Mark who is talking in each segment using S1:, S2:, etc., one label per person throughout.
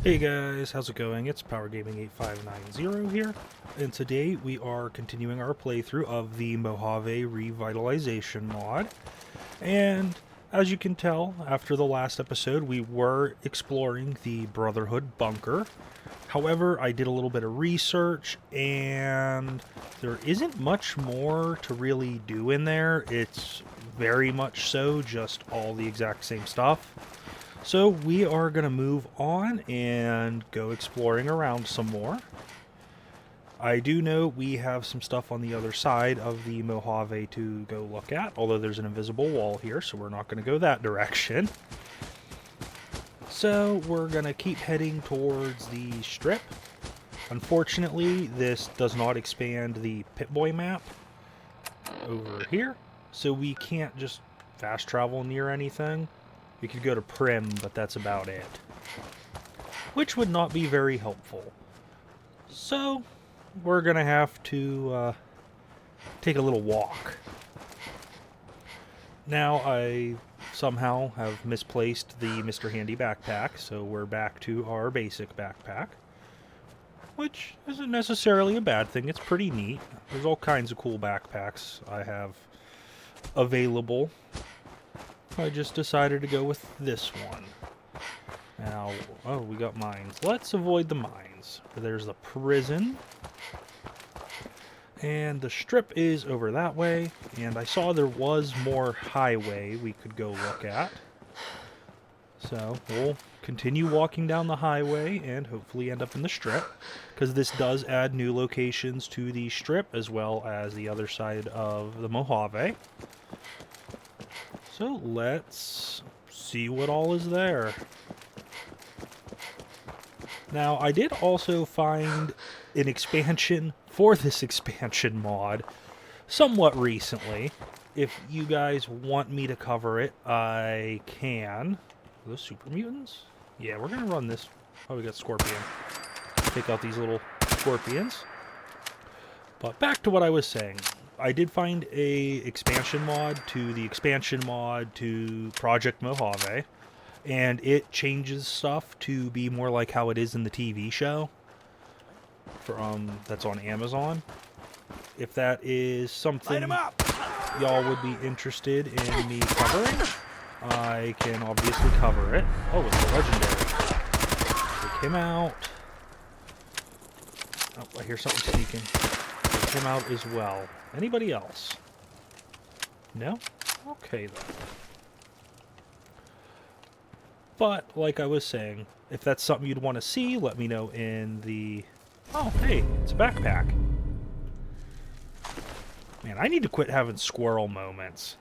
S1: Hey guys, how's it going? It's Power Gaming 8590 here, and today we are continuing our playthrough of the Mojave Revitalization mod. And as you can tell, after the last episode, we were exploring the Brotherhood bunker. However, I did a little bit of research, and there isn't much more to really do in there. It's very much so just all the exact same stuff. So we are going to move on and go exploring around some more. I do know we have some stuff on the other side of the Mojave to go look at, although there's an invisible wall here, so we're not going to go that direction. So we're going to keep heading towards the strip. Unfortunately, this does not expand the Pip-Boy map over here, so we can't just fast travel near anything. We could go to Prim, but that's about it. Which would not be very helpful. So, we're going to have to take a little walk. Now, I somehow have misplaced the Mr. Handy backpack, so we're back to our basic backpack. Which isn't necessarily a bad thing, it's pretty neat. There's all kinds of cool backpacks I have available. I just decided to go with this one. Now, oh, we got mines. Let's avoid the mines. There's the prison. And the strip is over that way. And I saw there was more highway we could go look at. So, we'll continue walking down the highway and hopefully end up in the strip. Because this does add new locations to the strip as well as the other side of the Mojave. So let's see what all is there. Now, I did also find an expansion for this expansion mod somewhat recently. If you guys want me to cover it, I can. Are those super mutants? Yeah, we're going to run this. Oh, we got Scorpion. Take out these little scorpions. But back to what I was saying. I did find a expansion mod to Project Mojave, and it changes stuff to be more like how it is in the TV show that's on Amazon. If that is something y'all would be interested in me covering, I can obviously cover it. Oh, it's a legendary. Take him out. Oh, I hear something sneaking. Take him out as well. Anybody else? No? Okay, then. But, like I was saying, if that's something you'd want to see, let me know in the... Oh, hey, it's a backpack. Man, I need to quit having squirrel moments.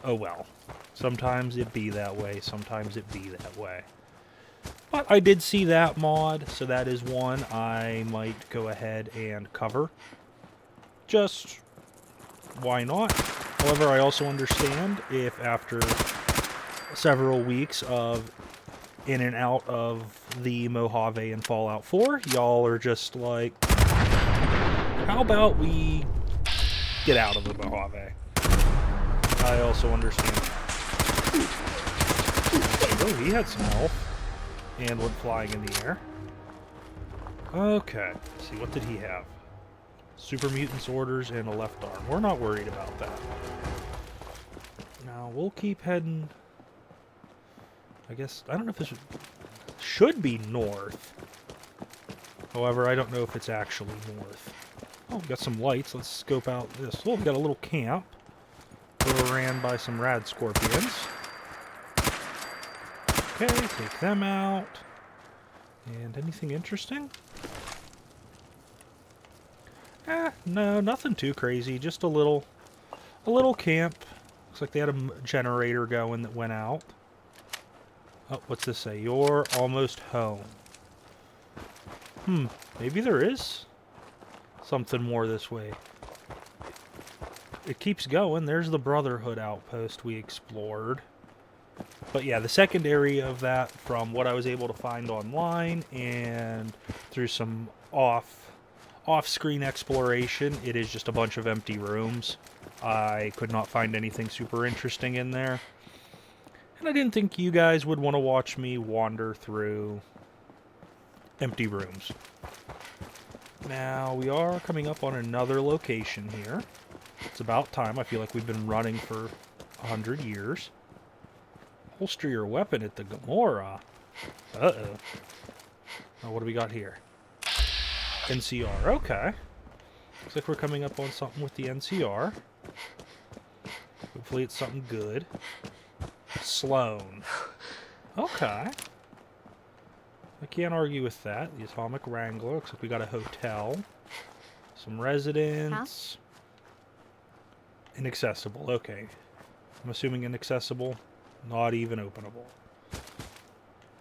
S1: Oh well. Sometimes it be that way, sometimes it be that way. But I did see that mod, so that is one I might go ahead and cover. Just, why not? However, I also understand if after several weeks of in and out of the Mojave and Fallout 4, y'all are just like, how about we get out of the Mojave? I also understand. Oh, he had some health and went flying in the air. Okay, let's see, what did he have? Super Mutant's orders and a left arm. We're not worried about that. Now, we'll keep heading... I guess, I don't know if this should be north. However, I don't know if it's actually north. Oh, we got some lights. Let's scope out this. Oh, we got a little camp. Overran by some rad scorpions. Okay, take them out. And anything interesting? No, nothing too crazy. Just a little camp. Looks like they had a generator going that went out. Oh, what's this say? You're almost home. Maybe there is something more this way. It keeps going. There's the Brotherhood outpost we explored. But yeah, the secondary of that, from what I was able to find online and through some off-screen exploration, it is just a bunch of empty rooms. I could not find anything super interesting in there. And I didn't think you guys would want to watch me wander through empty rooms. Now, we are coming up on another location here. It's about time. I feel like we've been running for 100 years. Holster your weapon at the Gamora. Uh-oh. Oh, what do we got here? NCR. Okay. Looks like we're coming up on something with the NCR. Hopefully it's something good. Sloan. Okay. I can't argue with that. The Atomic Wrangler. Looks like we got a hotel. Some residents. Huh? Inaccessible. Okay. I'm assuming inaccessible. Not even openable.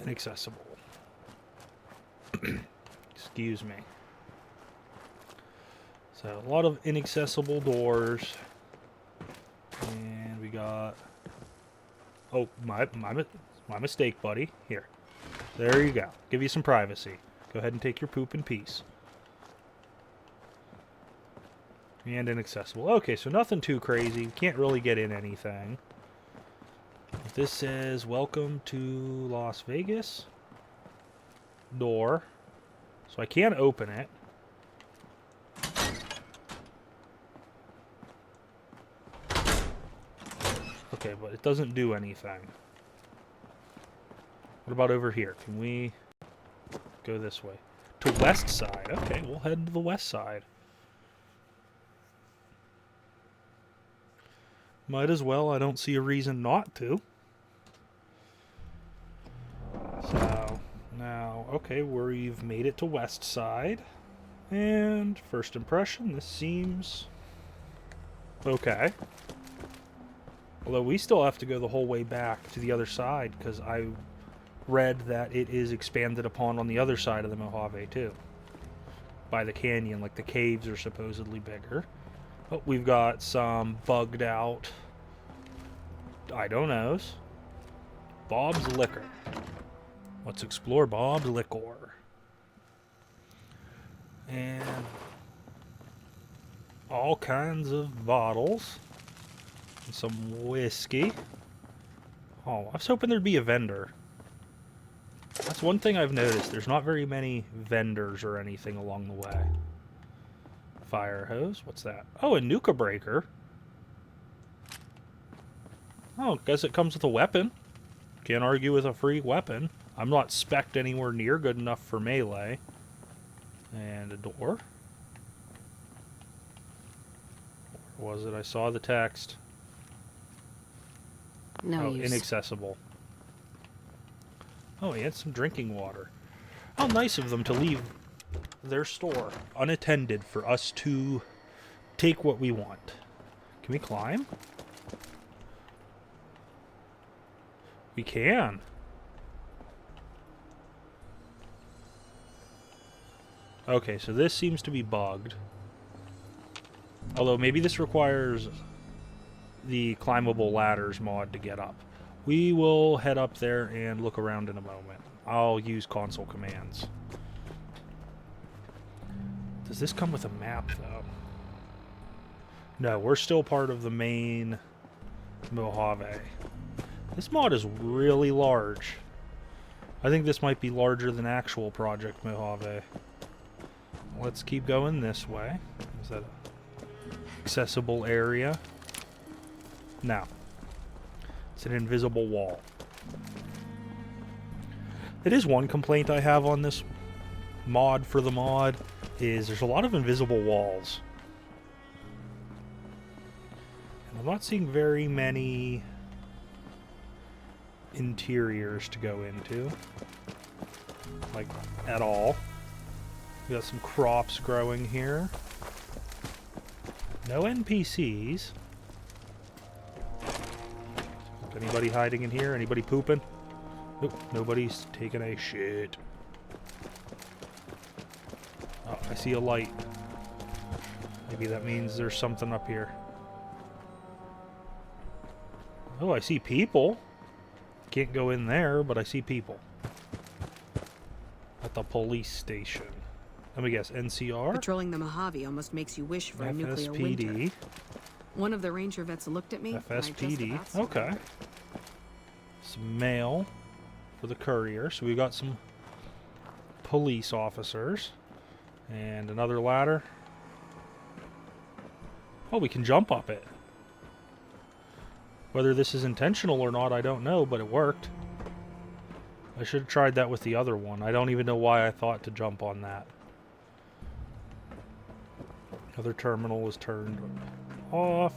S1: Inaccessible. Excuse me. So, a lot of inaccessible doors. And we got... Oh, my mistake, buddy. Here. There you go. Give you some privacy. Go ahead and take your poop in peace. And inaccessible. Okay, so nothing too crazy. Can't really get in anything. This says, welcome to Las Vegas. Door. So I can open it. Okay, but it doesn't do anything. What about over here? Can we go this way? To Westside. Okay, we'll head to the Westside. Might as well. I don't see a reason not to. So, now, okay, we've made it to Westside. And first impression, this seems okay. Although we still have to go the whole way back to the other side, because I read that it is expanded upon on the other side of the Mojave, too. By the canyon, like the caves are supposedly bigger. Oh, we've got some bugged out, I don't knows. Bob's Liquor. Let's explore Bob's Liquor. And all kinds of bottles. And some whiskey. Oh, I was hoping there'd be a vendor. That's one thing I've noticed. There's not very many vendors or anything along the way. Fire hose. What's that? Oh, a Nuka breaker. Oh, guess it comes with a weapon. Can't argue with a free weapon. I'm not spec'd anywhere near good enough for melee. And a door. Where was it? I saw the text.
S2: No use.
S1: Inaccessible. Oh, and some drinking water. How nice of them to leave their store unattended for us to take what we want. Can we climb? We can. Okay, so this seems to be bugged. Although maybe this requires the climbable ladders mod to get up. We will head up there and look around in a moment. I'll use console commands. Does this come with a map, though? No, we're still part of the main Mojave. This mod is really large. I think this might be larger than actual Project Mojave. Let's keep going this way. Is that an accessible area? No. It's an invisible wall. It is one complaint I have on this mod for the mod, is there's a lot of invisible walls. And I'm not seeing very many interiors to go into. Like, at all. We got some crops growing here. No NPCs. Anybody hiding in here? Anybody pooping? Nope, nobody's taking a shit. Oh, I see a light. Maybe that means there's something up here. Oh, I see people. Can't go in there, but I see people. At the police station. Let me guess, NCR?
S2: Patrolling the Mojave almost makes you wish for a nuclear winter. One of the ranger vets looked at me.
S1: FSPD. Okay. some mail for the courier. So we got some police officers. And another ladder. Oh, we can jump up it. Whether this is intentional or not, I don't know, but it worked. I should have tried that with the other one. I don't even know why I thought to jump on that. Other terminal was turned off.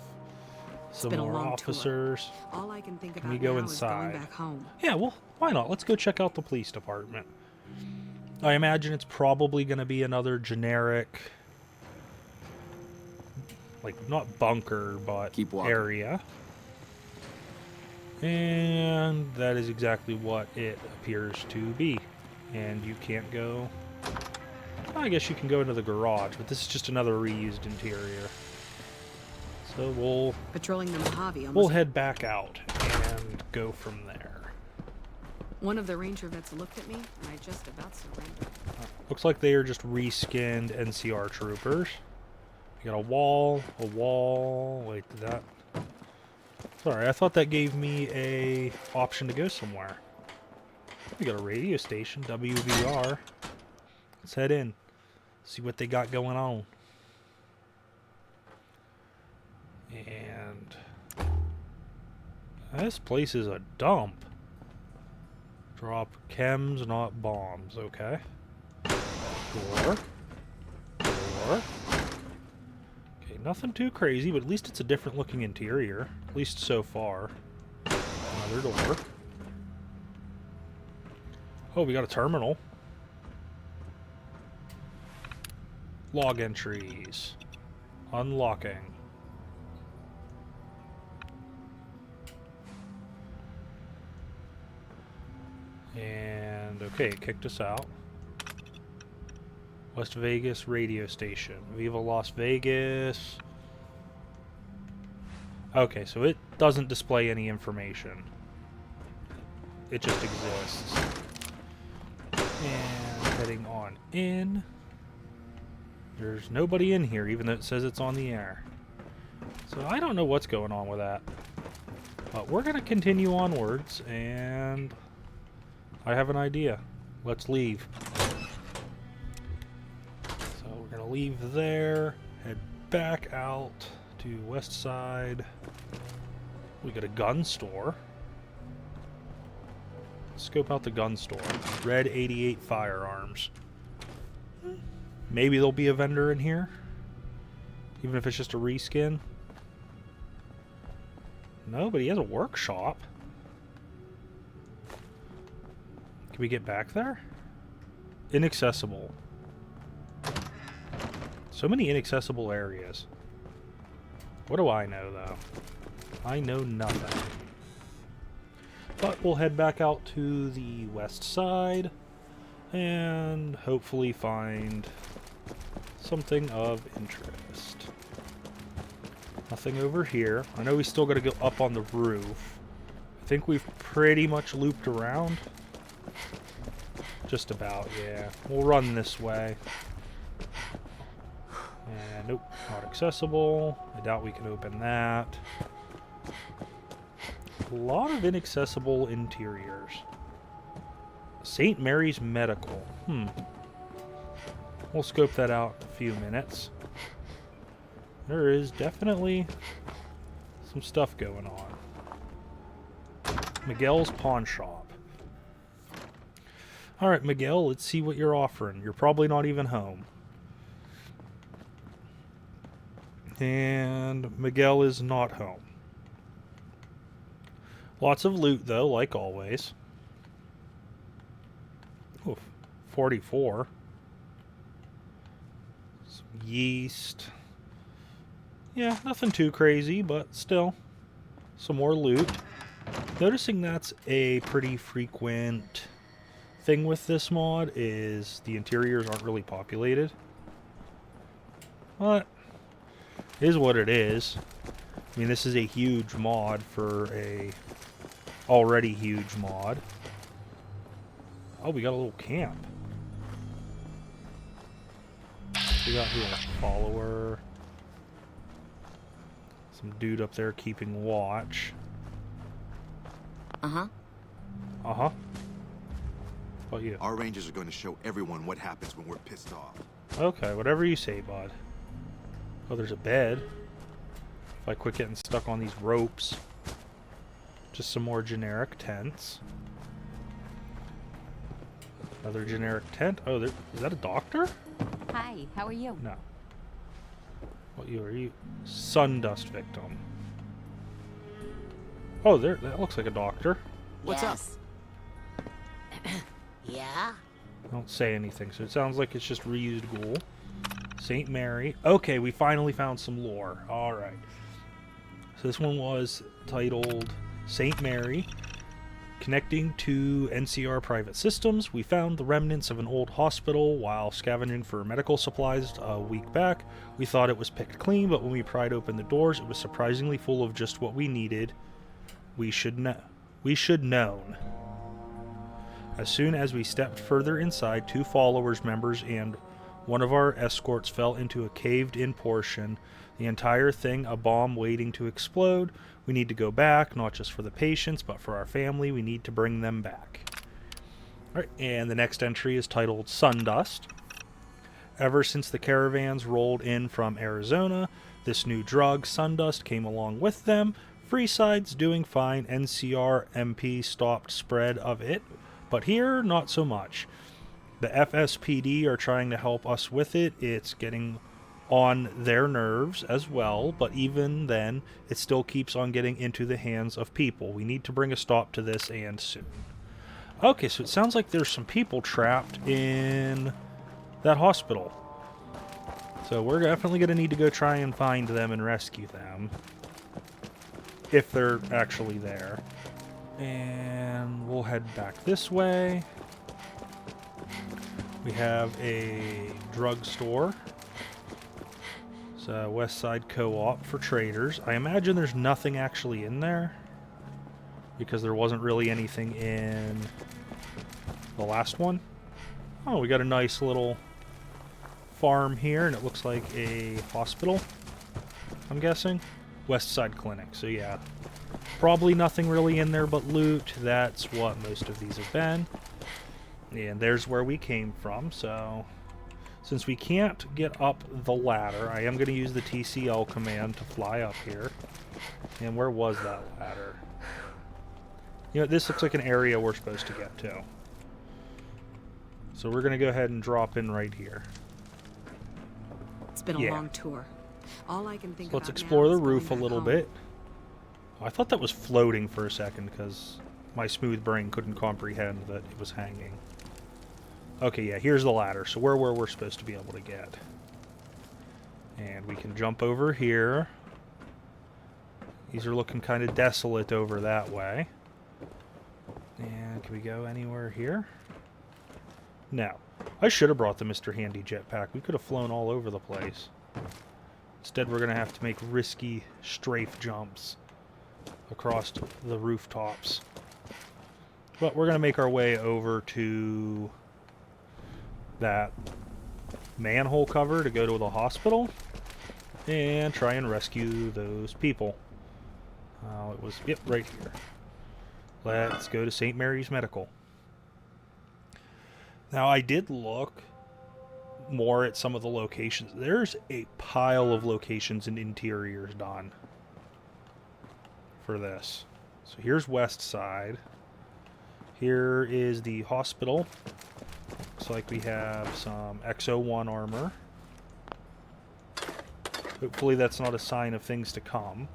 S1: Some more officers.
S2: All I can think about
S1: Can we go
S2: now
S1: inside?
S2: is going back home.
S1: Yeah, well, why not? Let's go check out the police department. I imagine it's probably going to be another generic, like, not bunker, but area. And that is exactly what it appears to be. And you can't go... I guess you can go into the garage, but this is just another reused interior. So we'll...
S2: Patrolling the Mojave almost...
S1: We'll head back out and go from there.
S2: One of the ranger vets looked at me, and I just about surrendered.
S1: Looks like they are just reskinned NCR troopers. You got a wall. Wait, did that... Sorry, I thought that gave me a option to go somewhere. We got a radio station, WVR. Let's head in. See what they got going on. And this place is a dump. Drop chems, not bombs. Okay. Door. Okay, nothing too crazy, but at least it's a different looking interior. At least so far. Another door. Oh, we got a terminal. Log entries. Unlocking. And, okay, it kicked us out. West Vegas radio station. Viva Las Vegas. Okay, so it doesn't display any information. It just exists. And heading on in. There's nobody in here, even though it says it's on the air. So I don't know what's going on with that. But we're going to continue onwards, and I have an idea. Let's leave. So we're going to leave there, head back out to Westside. We got a gun store. Scope out the gun store. Red 88 firearms. Maybe there'll be a vendor in here. Even if it's just a reskin. No, but he has a workshop. Can we get back there? Inaccessible. So many inaccessible areas. What do I know, though? I know nothing. But we'll head back out to the west side and hopefully find something of interest. Nothing over here. I know we still got to go up on the roof. I think we've pretty much looped around. Just about, yeah. We'll run this way. And nope, not accessible. I doubt we can open that. A lot of inaccessible interiors. St. Mary's Medical. We'll scope that out in a few minutes. There is definitely some stuff going on. Miguel's Pawn Shop. Alright, Miguel, let's see what you're offering. You're probably not even home. And Miguel is not home. Lots of loot, though, like always. Oof, 44. Some yeast. Yeah, nothing too crazy, but still. Some more loot. Noticing that's a pretty frequent thing with this mod is the interiors aren't really populated. But it is what it is. I mean, this is a huge mod for a already huge mod. Oh, we got a little camp. We got here a follower. Some dude up there keeping watch.
S2: Uh-huh.
S1: Uh-huh. What you?
S3: Our rangers are going to show everyone what happens when we're pissed off.
S1: Okay, whatever you say, bud. Oh, there's a bed. If I quit getting stuck on these ropes. Just some more generic tents. Another generic tent. Oh, is that a doctor?
S4: Hi, how are you?
S1: No. What are you? Sundust victim. Oh, that looks like a doctor.
S3: What's up?
S5: Yeah?
S1: Don't say anything, so it sounds like it's just reused ghoul. St. Mary. Okay, we finally found some lore. Alright. So this one was titled St. Mary. Connecting to NCR private systems, we found the remnants of an old hospital while scavenging for medical supplies a week back. We thought it was picked clean, but when we pried open the doors, it was surprisingly full of just what we needed. We should known. As soon as we stepped further inside, 2 followers members and one of our escorts fell into a caved-in portion. The entire thing a bomb waiting to explode. We need to go back, not just for the patients, but for our family. We need to bring them back. Alright, and the next entry is titled Sundust. Ever since the caravans rolled in from Arizona, this new drug, Sundust, came along with them. Freeside's doing fine. NCR MP stopped spread of it, but here, not so much. The FSPD are trying to help us with it. It's getting on their nerves as well, but even then, it still keeps on getting into the hands of people. We need to bring a stop to this, and soon. Okay, so it sounds like there's some people trapped in that hospital. So we're definitely going to need to go try and find them and rescue them. If they're actually there. And we'll head back this way. We have a drugstore. It's a Westside co-op for traders. I imagine there's nothing actually in there, because there wasn't really anything in the last one. Oh, we got a nice little farm here, and it looks like a hospital, I'm guessing. Westside Clinic, so yeah. Probably nothing really in there but loot. That's what most of these have been. And there's where we came from, so since we can't get up the ladder, I am going to use the TCL command to fly up here. And where was that ladder? You know, this looks like an area we're supposed to get to. So we're going to go ahead and drop in right here.
S2: It's been a long tour. All I can think
S1: So let's
S2: about
S1: explore
S2: now
S1: the
S2: is going
S1: roof a
S2: back
S1: little
S2: home.
S1: bit. Oh, I thought that was floating for a second because my smooth brain couldn't comprehend that it was hanging. Okay, yeah, here's the ladder. So where we're supposed to be able to get. And we can jump over here. These are looking kind of desolate over that way. And can we go anywhere here? No. I should have brought the Mr. Handy jetpack. We could have flown all over the place. Instead, we're going to have to make risky strafe jumps across the rooftops. But we're going to make our way over to that manhole cover to go to the hospital and try and rescue those people. It was, yep, right here. Let's go to St. Mary's Medical. Now, I did look more at some of the locations. There's a pile of locations and interiors done for this. So here's Westside. Here is the hospital. Looks like we have some XO1 armor. Hopefully that's not a sign of things to come.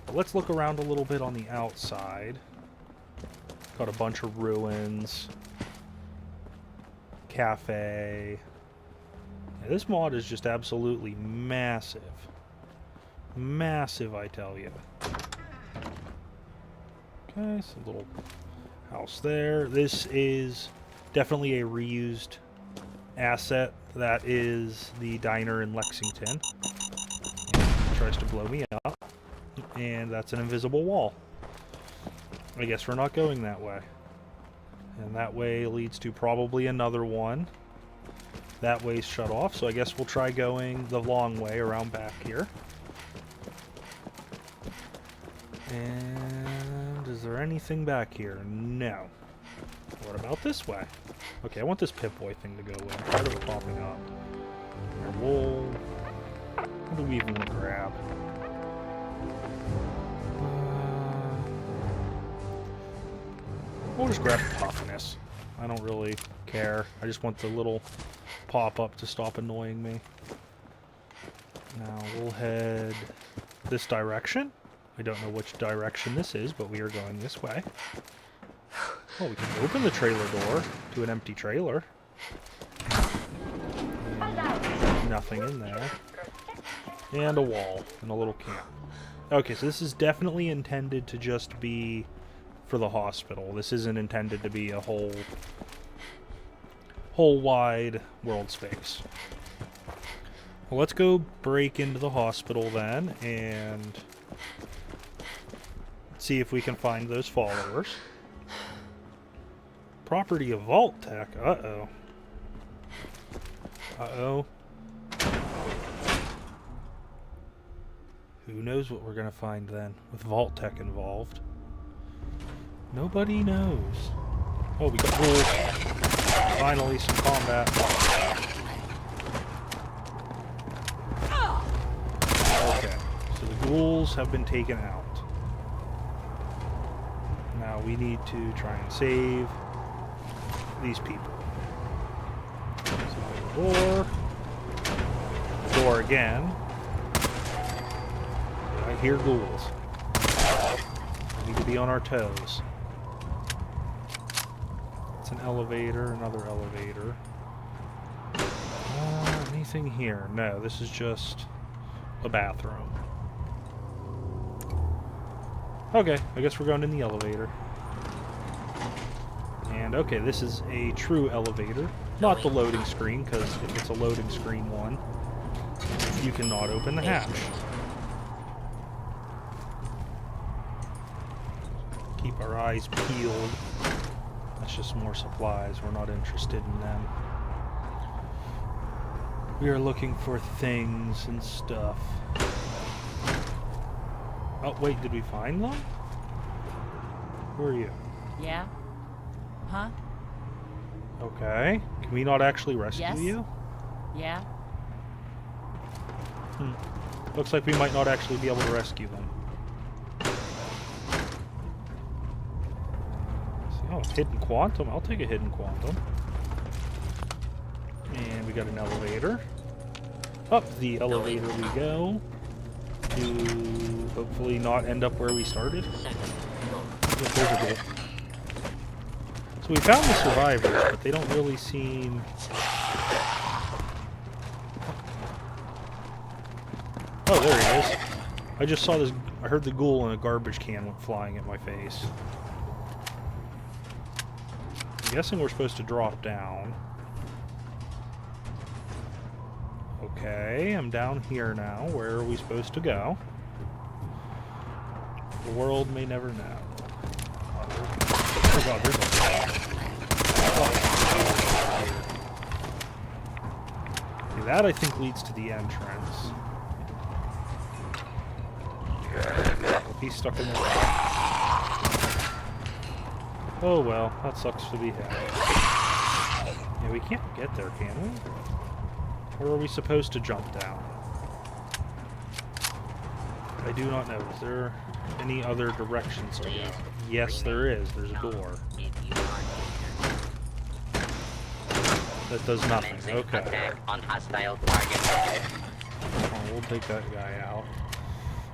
S1: But let's look around a little bit on the outside. Got a bunch of ruins. Cafe. Yeah, this mod is just absolutely massive. Massive, I tell you. Okay, so a little house there. This is definitely a reused asset. That is the diner in Lexington. And it tries to blow me up. And that's an invisible wall. I guess we're not going that way. And that way leads to probably another one. That way's shut off, so I guess we'll try going the long way around back here. And is there anything back here? No. What about this way? Okay, I want this Pip-Boy thing to go away. I'm tired of it popping up. Here, wool. What do we even want to grab? We'll just grab toughness. I don't really care. I just want the little pop-up to stop annoying me. Now we'll head this direction. I don't know which direction this is, but we are going this way. Oh, we can open the trailer door to an empty trailer. And nothing in there. And a wall and a little camp. Okay, so this is definitely intended to just be for the hospital. This isn't intended to be a whole wide world space. Well, let's go break into the hospital then and see if we can find those followers. Property of Vault Tech. Uh-oh. Uh-oh. Who knows what we're going to find then with Vault Tech involved. Nobody knows. Oh, we got ghouls. Finally, some combat. Okay, so the ghouls have been taken out. Now we need to try and save these people. So door. Door again. I hear ghouls. We need to be on our toes. It's an elevator, another elevator. Anything here? No, this is just a bathroom. Okay, I guess we're going in the elevator. And okay, this is a true elevator. Not the loading screen, because if it's a loading screen one, you cannot open the hatch. Keep our eyes peeled. That's just more supplies. We're not interested in them. We are looking for things and stuff. Oh, wait, did we find them? Who are you?
S4: Yeah? Huh?
S1: Okay. Can we not actually rescue
S4: Yes?
S1: you?
S4: Yeah?
S1: Looks like we might not actually be able to rescue them. Oh, hidden quantum. I'll take a hidden quantum. And we got an elevator. Up the elevator we go. To hopefully not end up where we started. Yep, there's a goal. So we found the survivors, but they don't really seem... Oh, there he is. I just saw this... I heard the ghoul and a garbage can went flying at my face. I'm guessing we're supposed to drop down. Okay, I'm down here now. Where are we supposed to go? The world may never know. Oh god, there's a... Okay, that I think leads to the entrance. If he's stuck in there. Oh well, that sucks for the head. Yeah, we can't get there, can we? Or are we supposed to jump down? I do not know. Is there any other directions to go? Yes, there is. There's a door. That does nothing. Okay.
S5: On hostile target.
S1: Oh, we'll take that guy out.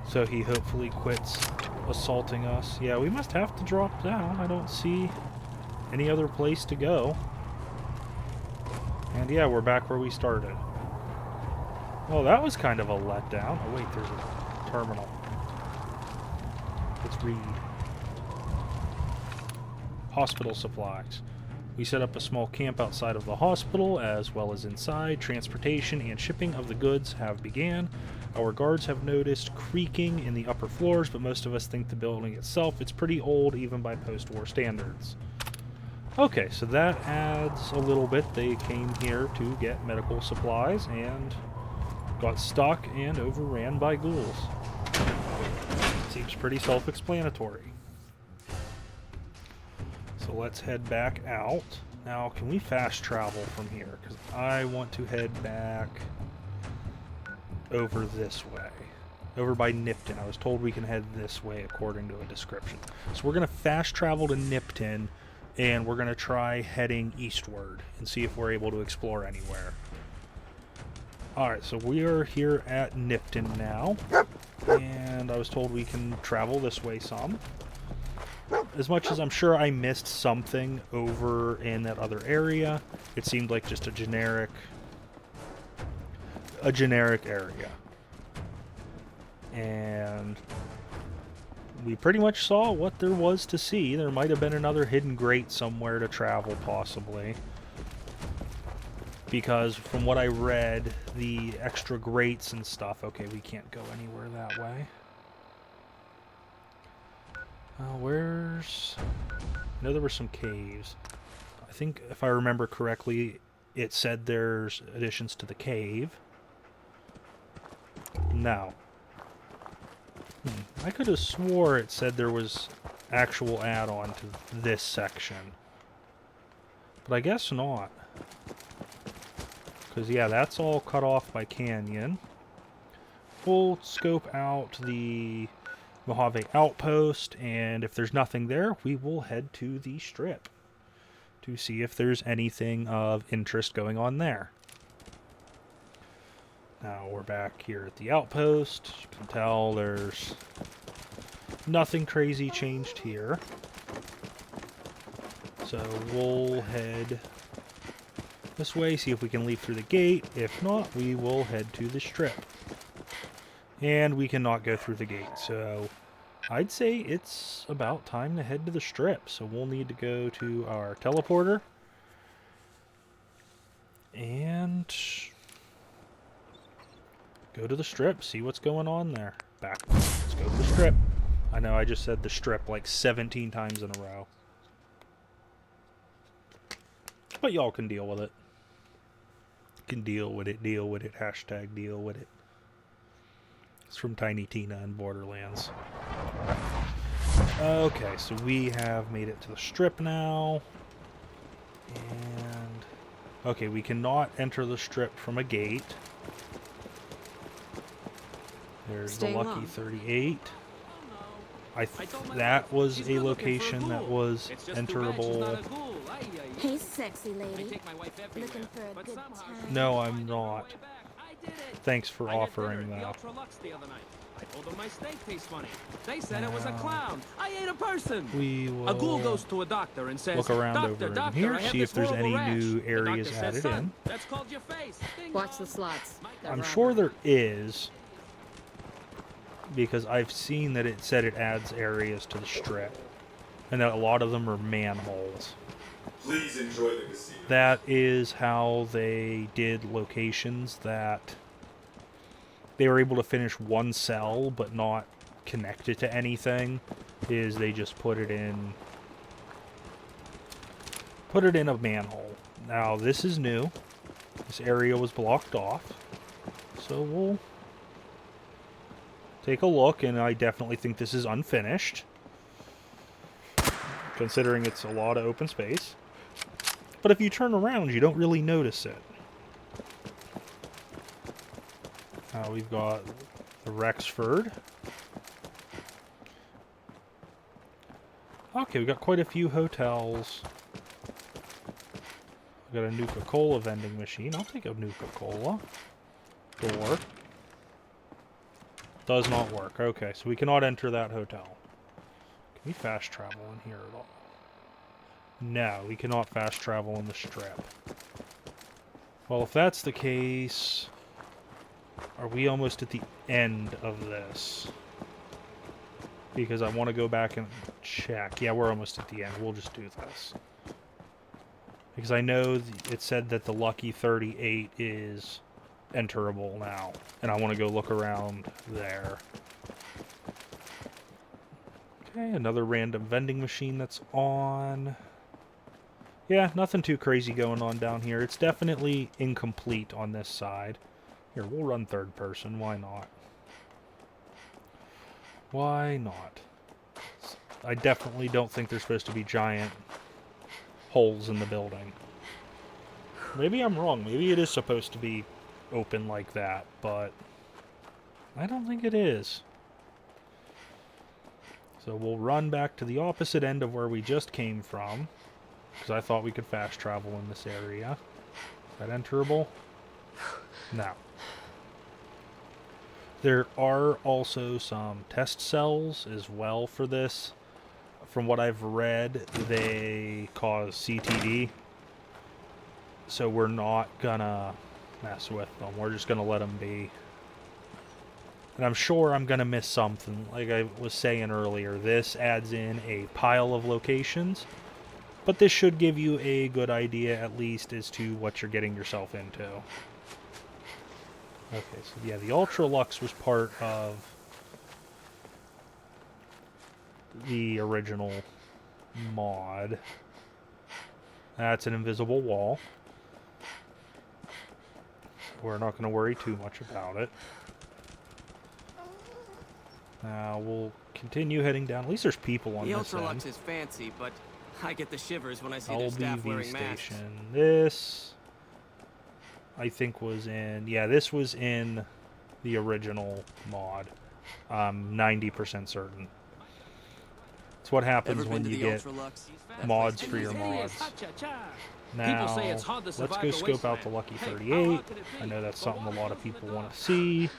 S1: So he hopefully quits assaulting us. Yeah, we must have to drop down. I don't see any other place to go. And yeah, we're back where we started. Oh, that was kind of a letdown. Oh wait, there's a terminal. Let's read. Hospital supplies. We set up a small camp outside of the hospital, as well as inside. Transportation and shipping of the goods have began. Our guards have noticed creaking in the upper floors, but most of us think the building itself is pretty old, even by post-war standards. Okay, so that adds a little bit. They came here to get medical supplies and got stuck and overran by ghouls. Seems pretty self-explanatory. So let's head back out. Now, can we fast travel from here? Because I want to head back over this way. Over by Nipton. I was told we can head this way according to a description. So we're going to fast travel to Nipton, and we're going to try heading eastward and see if we're able to explore anywhere. Alright, so we are here at Nipton now, and I was told we can travel this way some. As much as I'm sure I missed something over in that other area, it seemed like just a generic area. And we pretty much saw what there was to see. There might have been another hidden grate somewhere to travel, possibly. Because from what I read, the extra grates and stuff... Okay, we can't go anywhere that way. Where's... I know there were some caves. I think, if I remember correctly, it said there's additions to the cave. No. I could have swore it said there was actual add-on to this section. But I guess not. Because, yeah, that's all cut off by canyon. We'll scope out the Mojave Outpost, and if there's nothing there, we will head to the strip to see if there's anything of interest going on there. Now we're back here at the outpost. You can tell there's nothing crazy changed here. So we'll head this way, see if we can leave through the gate. If not, we will head to the strip. And we cannot go through the gate, so I'd say it's about time to head to the strip. So we'll need to go to our teleporter and go to the strip, see what's going on there. Back. Let's go to the strip. I know I just said the strip like 17 times in a row. But y'all can deal with it. Can deal with it, hashtag deal with it. It's from Tiny Tina and Borderlands. Okay, so we have made it to the strip now. And... okay, we cannot enter the strip from a gate. There's the Lucky 38. That was a location that was enterable.
S6: Hey, sexy lady. Looking for a good time?
S1: No, I'm not. Thanks for offering that.
S7: I told them my steak tastes funny. They said I was a clown. I ate a person.
S1: We will
S7: a ghoul goes to a doctor and says,
S1: look around
S7: doctor,
S1: over
S7: doctor,
S1: in here,
S7: I have
S1: see
S7: this
S1: if there's any
S7: horrible rash.
S1: new
S7: The
S1: areas
S7: doctor says,
S1: added
S7: son,
S1: in.
S7: that's called your face. Ding
S2: Watch the
S7: dong.
S2: slots. They're
S1: I'm
S2: rubber.
S1: sure there is, because I've seen that it said it adds areas to the strip, and that a lot of them are manholes.
S8: Please enjoy the casino.
S1: That is how they did locations that they were able to finish one cell but not connect it to anything, is they just put it in a manhole. Now this is new. This area was blocked off. So we'll take a look, and I definitely think this is unfinished, considering it's a lot of open space. But if you turn around, you don't really notice it. We've got the Rexford. Okay, we've got quite a few hotels. We've got a Nuka-Cola vending machine. I'll take a Nuka-Cola. Door. Does not work. Okay, so we cannot enter that hotel. Can we fast travel in here at all? No, we cannot fast travel in the strip. Well, if that's the case, are we almost at the end of this? Because I want to go back and check. Yeah, we're almost at the end. We'll just do this. Because I know it said that the Lucky 38 is enterable now. And I want to go look around there. Okay, another random vending machine that's on. Yeah, nothing too crazy going on down here. It's definitely incomplete on this side. Here, we'll run third person. Why not? Why not? I definitely don't think they're supposed to be giant holes in the building. Maybe I'm wrong. Maybe it is supposed to be open like that, but I don't think it is. So we'll run back to the opposite end of where we just came from, because I thought we could fast travel in this area. Is that enterable? No. There are also some test cells as well for this. From what I've read, they cause CTD. So we're not gonna mess with them. We're just gonna let them be. And I'm sure I'm gonna miss something. Like I was saying earlier, this adds in a pile of locations. But this should give you a good idea, at least, as to what you're getting yourself into. Okay, so yeah, the Ultra Lux was part of the original mod. That's an invisible wall. We're not going to worry too much about it. Now we'll continue heading down. At least there's people on
S7: The
S1: this
S7: Ultralux
S1: end.
S7: is fancy, but I get the shivers when I see their staff
S1: LBV
S7: wearing masks.
S1: station. This, I think, was in... Yeah, this was in the original mod. I'm 90% certain. It's what happens
S7: Ever
S1: when
S7: been to
S1: you
S7: the
S1: get
S7: Ultralux?
S1: mods for your mods. Now, let's go scope out the Lucky 38. I know that's something a lot of people want to see.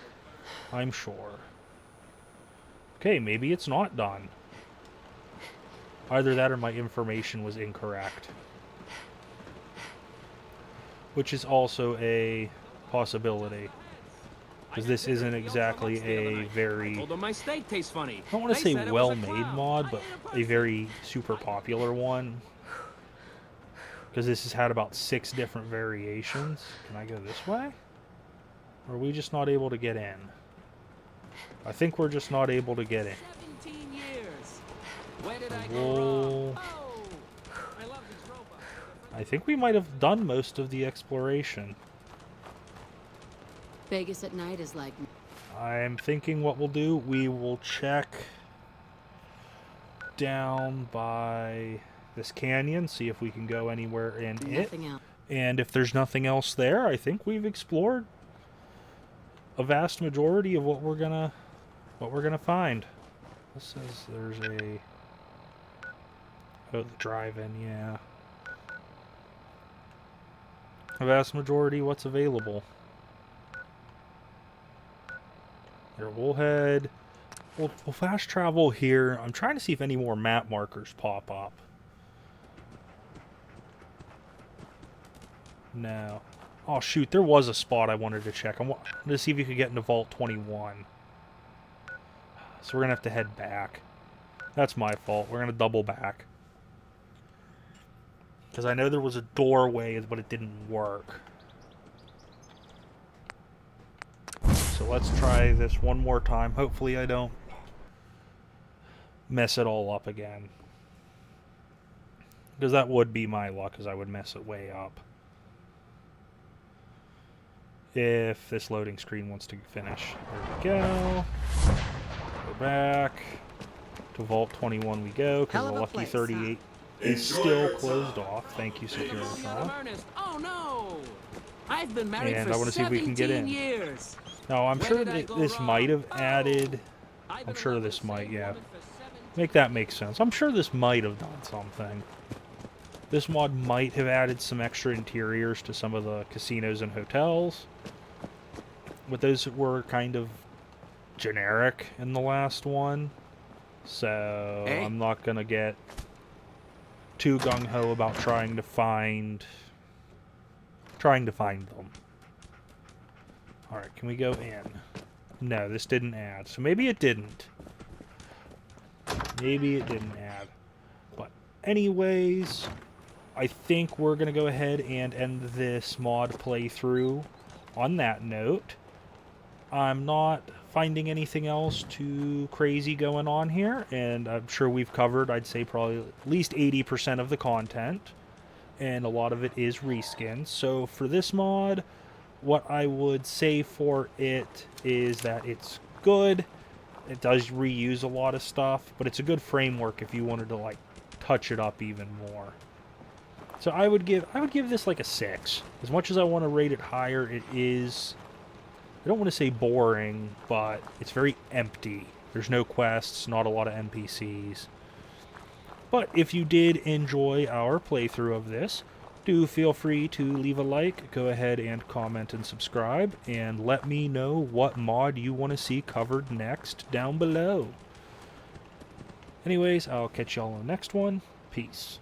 S1: I'm sure. Okay, maybe it's not done. Either that or my information was incorrect. Which is also a possibility. Because this isn't exactly a very...
S7: Although my steak tastes funny.
S1: I don't want to say well-made mod, but a very super popular one. Because this has had about 6 different variations. Can I go this way? Or are we just not able to get in? I think we're just not able to get in.
S7: 17 years. Where did I go
S1: We'll...
S7: wrong? Oh, I love these robots.
S1: I think we might have done most of the exploration.
S2: Vegas at night is like...
S1: I'm thinking what we'll do, we will check down by this canyon, see if we can go anywhere in it.
S2: Nothing else.
S1: And if there's nothing else there, I think we've explored a vast majority of what we're gonna find. This says there's a... Oh, the drive-in, yeah. A vast majority what's available. Here, we'll head... We'll fast travel here. I'm trying to see if any more map markers pop up. No. Oh, shoot. There was a spot I wanted to check. I wanted to see if you could get into Vault 21. So we're going to have to head back. That's my fault. We're going to double back. Because I know there was a doorway, but it didn't work. So let's try this one more time. Hopefully I don't mess it all up again. Because that would be my luck, because I would mess it way up. If this loading screen wants to finish. There we go. Go back. To Vault 21 we go, because the Lucky 38 is still closed off. Thank you, Security.
S7: Oh no! I've been married
S1: And
S7: for
S1: I want to see if we can get in.
S7: years.
S1: No, I'm sure that this might have added... I'm sure this might, yeah. Make that make sense. I'm sure this might have done something. This mod might have added some extra interiors to some of the casinos and hotels. But those were kind of generic in the last one. So I'm not going to get too gung-ho about trying to find them. Alright, can we go in? No, this didn't add. So maybe it didn't. Maybe it didn't add. But anyways, I think we're going to go ahead and end this mod playthrough on that note. I'm not finding anything else too crazy going on here, and I'm sure we've covered, I'd say, probably at least 80% of the content, and a lot of it is reskins. So for this mod, what I would say for it is that it's good. It does reuse a lot of stuff, but it's a good framework if you wanted to, like, touch it up even more. So I would give this like a 6. As much as I want to rate it higher, it is, I don't want to say boring, but it's very empty. There's no quests, not a lot of NPCs. But if you did enjoy our playthrough of this, do feel free to leave a like, go ahead and comment and subscribe, and let me know what mod you want to see covered next down below. Anyways, I'll catch y'all on the next one. Peace.